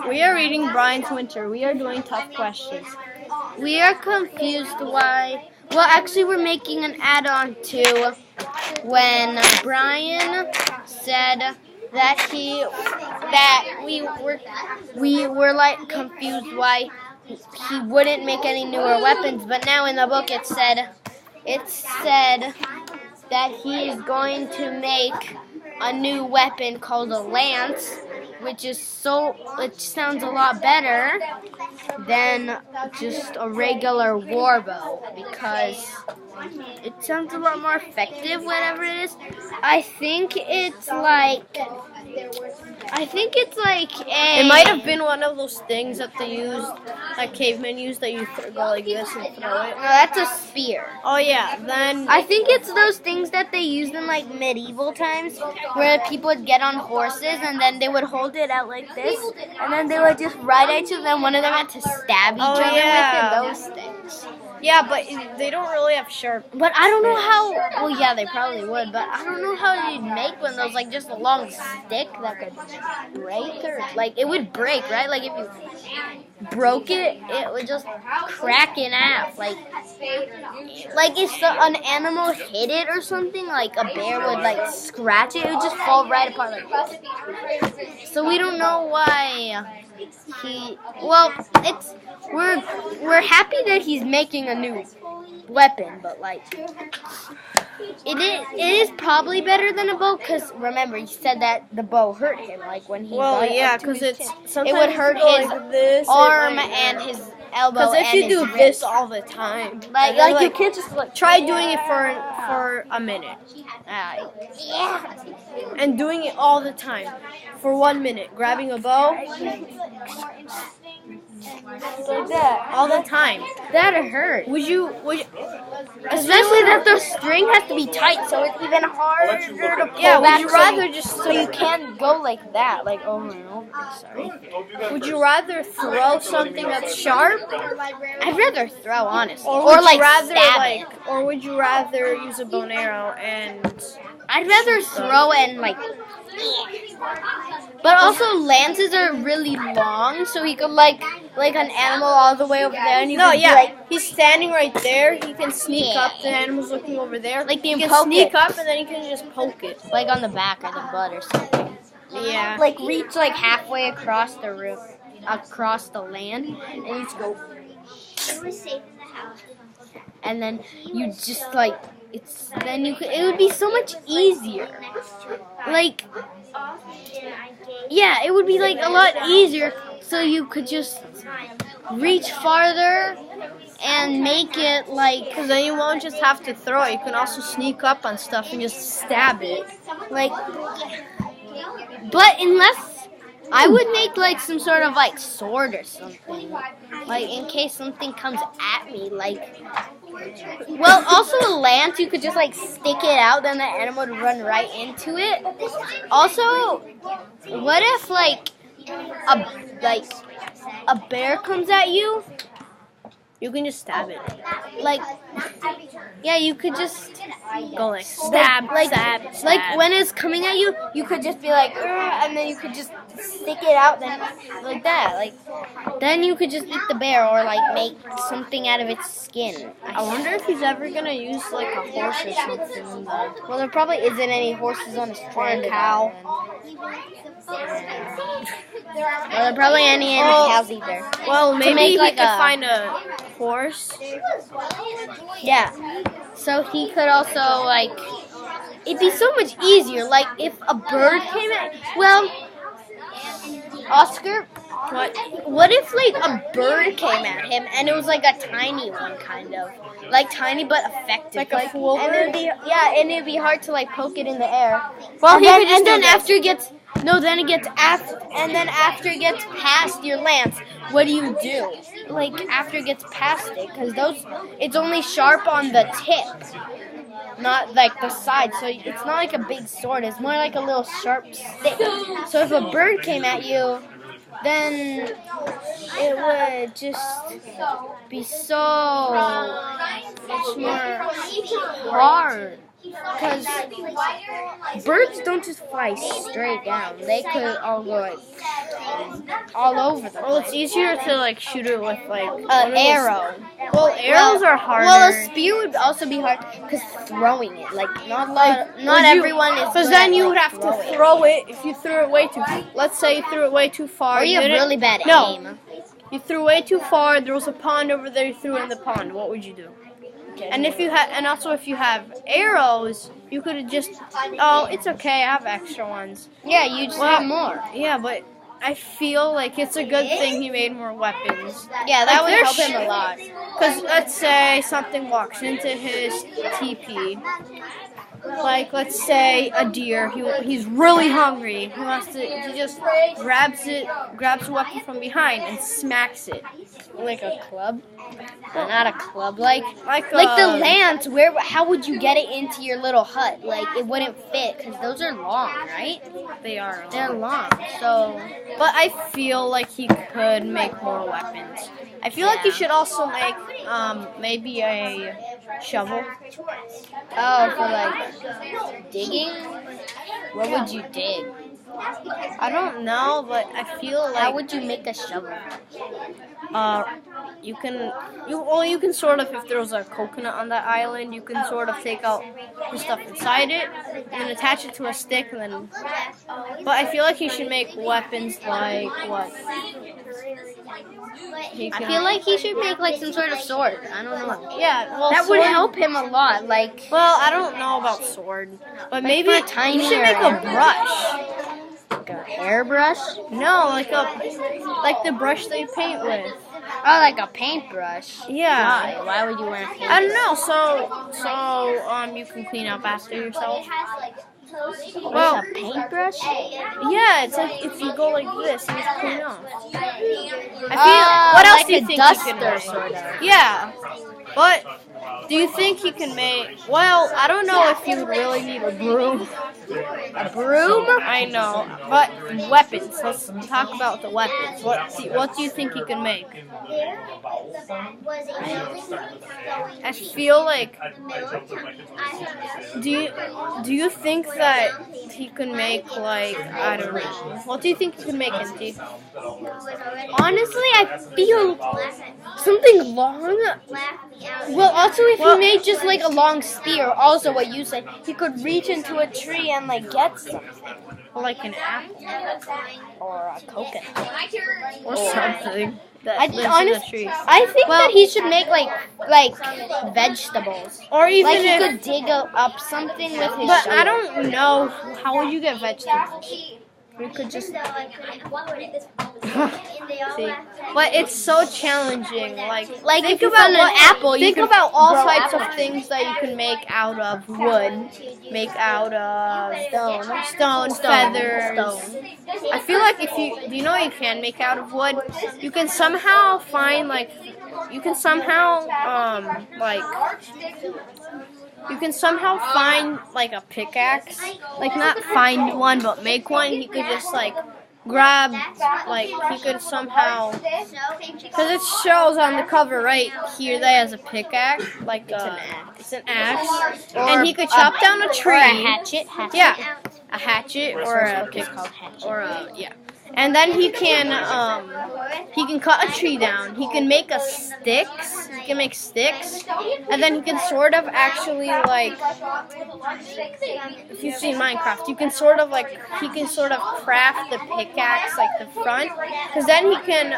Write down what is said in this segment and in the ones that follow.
We are reading Brian's Winter. We are doing tough questions. We are confused why. Well, actually, we're making an add-on to when Brian said that we were like confused why he wouldn't make any newer weapons. But now in the book it said that he is going to make a new weapon called a lance, which sounds a lot better than just a regular war bow because it sounds a lot more effective, whatever it is. I think it's like It might have been one of those things that they used, like cavemen used, that you go like this and throw it. No, that's a spear. Oh yeah, then I think it's those things that they used in like medieval times where people would get on horses and then they would hold it out like this and then they would just ride at you and then one of them had to stab each other with it, those things. yeah, but they don't really have sharp. But I don't know how, well yeah, they probably would, but I don't know how you'd make one of those, like just a long stick that could break or, like it would break, right? Like if you broke it, it would just crack in half. Like if an animal hit it or something, like a bear would like scratch it, it would just fall right apart like this. So we don't know why we're happy that he's making a new weapon, but like it is probably better than a bow because remember he said that the bow hurt him, like when he because it would hurt his arm and his elbow. Because if you do this all the time, like you can't just like try doing it for a minute. And doing it all the time for 1 minute, grabbing a bow like that all the time. That'd hurt. Would you Especially that the string has to be tight, so it's even harder to pull back. Would you rather just so you can't go like that, like over and over? Sorry. Would you rather throw something that's sharp, I'd rather throw, honestly, or would you rather use a bow and arrow and? I'd rather throw and like. But also lances are really long, so he could like an animal all the way over there. And he's standing right there. He can sneak up. The animal's looking over there. Like he can sneak up, and then he can just poke it, like on the back or the butt or something. Yeah. Like reach like halfway across the roof, across the land, and you just go. And then you just like. It would be so much easier. Like, yeah, it would be like a lot easier. So you could just reach farther and make it like. Because then you won't just have to throw it. You can also sneak up on stuff and just stab it. Like, but unless I would make like some sort of like sword or something, like in case something comes at me, like. Well, also a lance, you could just like stick it out, then the animal would run right into it. Also, what if like a bear comes at you? You can just stab it. Like, yeah, you could just go like stab. Like when it's coming at you, you could just be like, and then you could just stick it out, then like that. Like, then you could just eat the bear or like make something out of its skin. I wonder if he's ever gonna use like a horse or something. Well, there probably isn't any horses on his strand. Cow. Well, there probably ain't any cows either. Well, maybe he could find a horse. Yeah. So he could also like. It'd be so much easier. Like if a bird came at. Well, Oscar. What if like a bird came at him and it was like a tiny one, kind of like tiny but effective, like a fool bird? And it'd be hard to like poke it in the air. Well, after it gets past your lance, what do you do? Like after it gets past it, because it's only sharp on the tip, not like the side. So it's not like a big sword. It's more like a little sharp stick. So if a bird came at you, then it would just be so much more hard. Because birds don't just fly straight down. They could all go like all over the Well, it's place. easier to like shoot it with like An arrow. Well, arrows are harder. Well, a spear would also be hard because throwing it, like not everyone is. Because good then at, you like, would have to throwing. throw it if you threw it way too. Let's say you threw it way too far. Or you have didn't- really bad no, aim. you threw way too far. There was a pond over there. You threw it in the pond. What would you do? And if you and also if you have arrows, you could have just. Oh, it's okay. I have extra ones. Yeah, you just have more. Yeah, but I feel like it's a good thing he made more weapons. Yeah, that would there's help him a lot. Because let's say something walks into his teepee. Like, let's say a deer. He's really hungry. He just grabs a weapon from behind and smacks it. Like a club? Not a club, like Like the lance. How would you get it into your little hut? Like it wouldn't fit because those are long, right? They are. They're long. So, But I feel like he could make more weapons. I feel like he should also make maybe a shovel. oh, for like digging. What would you dig? I don't know, but I feel like How would you make a shovel? you can sort of, if there's a coconut on that island, you can sort of take out the stuff inside it and then attach it to a stick and then. But I feel like he should make weapons like what? I feel like he should make like some sort of sword. I don't know. Yeah, well, That would sword- help him a lot. Like Well, I don't know about sword, but maybe for a tiny you should make a or- brush. a hairbrush. No, like the brush they paint with. Oh, like a paintbrush. Yeah. Why would you wear a paintbrush? I don't know. So you can clean up after yourself. Well, a paintbrush? yeah, it's like if you go like this and just clean up. I feel. What else like do you a think duster, he can make? sort of. Yeah, but do you think he can make? Well, I don't know if you would really need a broom. A broom? I know, but weapons. Let's talk about the weapons. What do you think he can make? I feel like. Do you think that he could make like I don't know? What do you think he could make, Inti? Honestly, I feel something long. Well, also if he made just like a long spear, also what you said, he could reach into a tree and like get something. Like an apple Or a coconut. or something that I lives in a honestly, tree. I think that he should make like vegetables. Or even Like he if. could dig up something with his But shovel. I don't know how would you get vegetables. We could just. See, but it's so challenging. Like Like think if you about found an apple, you think could about all grow types of apples. things that you can make out of wood, make out of stone, feathers. Stone. I feel like if do you know what you can make out of wood? You can somehow find you can somehow find like a pickaxe. Like not find one, but make one. He could just grab, he could somehow, because it shows on the cover right here that he has a pickaxe, it's an axe, and he could chop down a tree. Or a hatchet. Yeah, a hatchet or a pick, or a and then he can cut a tree down. He can make sticks. He can make sticks, and then he can sort of actually if you've seen Minecraft, you can sort of craft the pickaxe the front, because then he can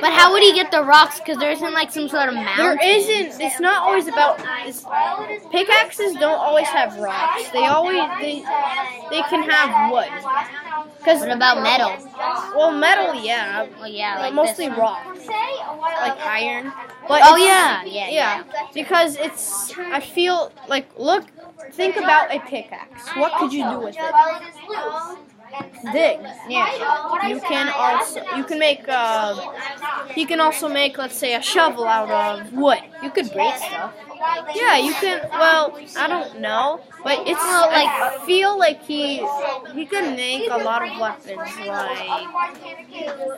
But how would he get the rocks? Because there isn't some sort of mountain. There isn't. It's not always about. Pickaxes don't always have rocks. They can have wood. What about metal? Well, metal, yeah. Well, yeah, But mostly rock, like iron. But Oh, it's- yeah. Because it's. I feel think about a pickaxe. What could you do with it? Dig. Yeah. You can make. He can also make, let's say, a shovel out of wood. You could break stuff. Yeah, you can. Well, I don't know, but it's Well, like- I feel like he could make a lot of weapons. Like,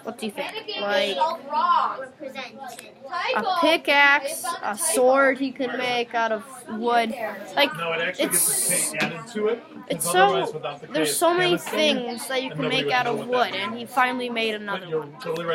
what do you think? Like a pickaxe, a sword he could make out of wood. Like No, it actually gets it's the K added to it. it's because so otherwise without the K, there's it's so many chemistry, things that you and can nobody make would out know of what wood, that and he finally made But another you're one. totally right.